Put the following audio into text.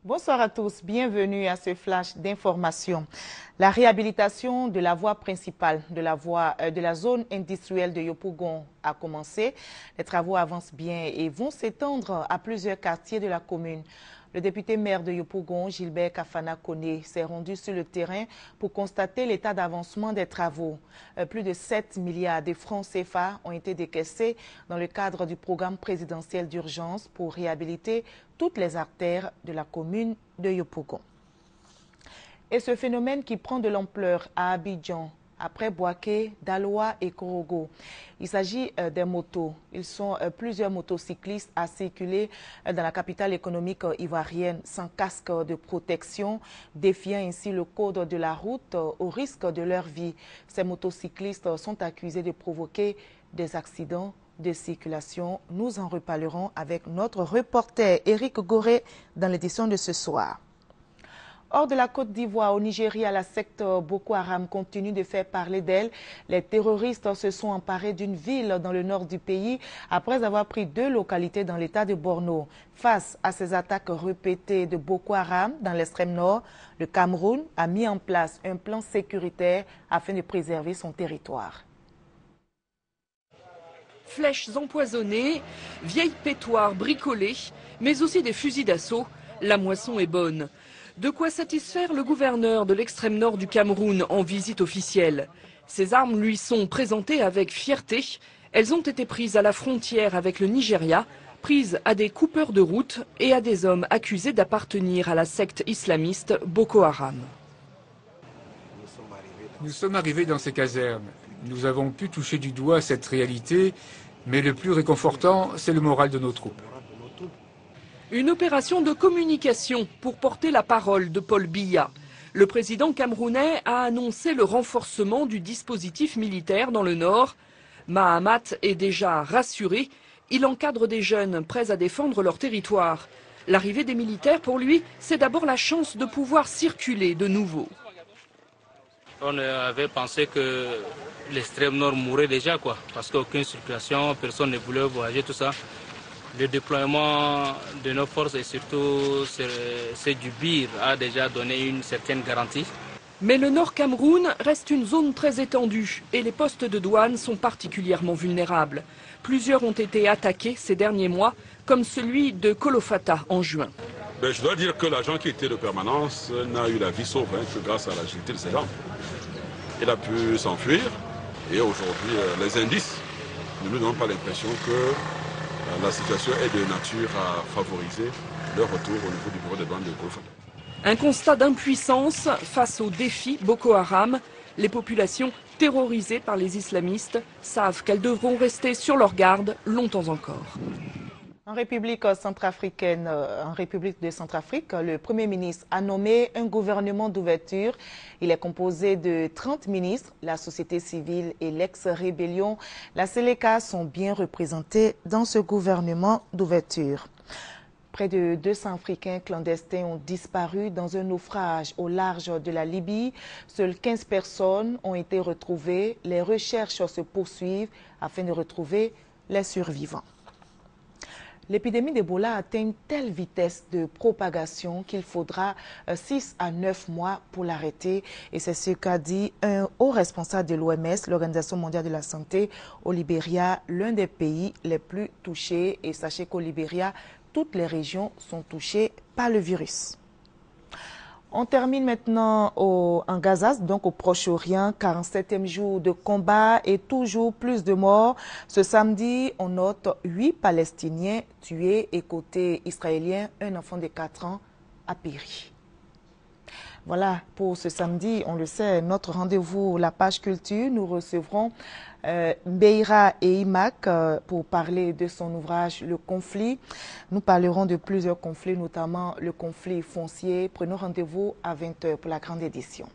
Bonsoir à tous, bienvenue à ce flash d'information. La réhabilitation de la voie principale de la zone industrielle de Yopougon a commencé. Les travaux avancent bien et vont s'étendre à plusieurs quartiers de la commune. Le député maire de Yopougon, Gilbert Kafana Koné, s'est rendu sur le terrain pour constater l'état d'avancement des travaux. Plus de 7 milliards de francs CFA ont été décaissés dans le cadre du programme présidentiel d'urgence pour réhabiliter toutes les artères de la commune de Yopougon. Et ce phénomène qui prend de l'ampleur à Abidjan, après Boaké, Daloa et Korogo. Il s'agit des motos. Ils sont plusieurs motocyclistes à circuler dans la capitale économique ivoirienne sans casque de protection, défiant ainsi le code de la route au risque de leur vie. Ces motocyclistes sont accusés de provoquer des accidents de circulation. Nous en reparlerons avec notre reporter Éric Goré dans l'édition de ce soir. Hors de la Côte d'Ivoire, au Nigeria, la secte Boko Haram continue de faire parler d'elle. Les terroristes se sont emparés d'une ville dans le nord du pays après avoir pris 2 localités dans l'état de Borno. Face à ces attaques répétées de Boko Haram dans l'extrême nord, le Cameroun a mis en place un plan sécuritaire afin de préserver son territoire. Flèches empoisonnées, vieilles pétoires bricolées, mais aussi des fusils d'assaut, la moisson est bonne. De quoi satisfaire le gouverneur de l'extrême nord du Cameroun en visite officielle. Ces armes lui sont présentées avec fierté. Elles ont été prises à la frontière avec le Nigeria, prises à des coupeurs de route et à des hommes accusés d'appartenir à la secte islamiste Boko Haram. Nous sommes arrivés dans ces casernes. Nous avons pu toucher du doigt cette réalité, mais le plus réconfortant, c'est le moral de nos troupes. Une opération de communication pour porter la parole de Paul Biya. Le président camerounais a annoncé le renforcement du dispositif militaire dans le nord. Mahamat est déjà rassuré. Il encadre des jeunes prêts à défendre leur territoire. L'arrivée des militaires, pour lui, c'est d'abord la chance de pouvoir circuler de nouveau. On avait pensé que l'extrême nord mourrait déjà, parce qu'aucune circulation, personne ne voulait voyager, tout ça. Le déploiement de nos forces et surtout c'est du BIR a déjà donné une certaine garantie. Mais le Nord Cameroun reste une zone très étendue et les postes de douane sont particulièrement vulnérables. Plusieurs ont été attaqués ces derniers mois, comme celui de Kolofata en juin. Je dois dire que l'agent qui était de permanence n'a eu la vie sauve que grâce à l'agilité de ses gens. Il a pu s'enfuir et aujourd'hui les indices ne nous donnent pas l'impression que la situation est de nature à favoriser leur retour au niveau du bureau de douane de Kolofata. Un constat d'impuissance face aux défis Boko Haram. Les populations terrorisées par les islamistes savent qu'elles devront rester sur leur garde longtemps encore. En République de Centrafrique, le Premier ministre a nommé un gouvernement d'ouverture. Il est composé de 30 ministres. La société civile et l'ex-rébellion, la Séléka, sont bien représentés dans ce gouvernement d'ouverture. Près de 200 Africains clandestins ont disparu dans un naufrage au large de la Libye. Seules 15 personnes ont été retrouvées. Les recherches se poursuivent afin de retrouver les survivants. L'épidémie d'Ebola atteint une telle vitesse de propagation qu'il faudra 6 à 9 mois pour l'arrêter. Et c'est ce qu'a dit un haut responsable de l'OMS, l'Organisation mondiale de la santé, au Libéria, l'un des pays les plus touchés. Et sachez qu'au Libéria, toutes les régions sont touchées par le virus. On termine maintenant en Gaza, donc au Proche-Orient, 47e jour de combat et toujours plus de morts. Ce samedi, on note 8 Palestiniens tués et côté israélien, un enfant de 4 ans a péri. Voilà pour ce samedi, on le sait, notre rendez-vous, la page culture. Nous recevrons Mbeira et Imak pour parler de son ouvrage Le Conflit. Nous parlerons de plusieurs conflits, notamment le conflit foncier. Prenons rendez-vous à 20 h pour la grande édition.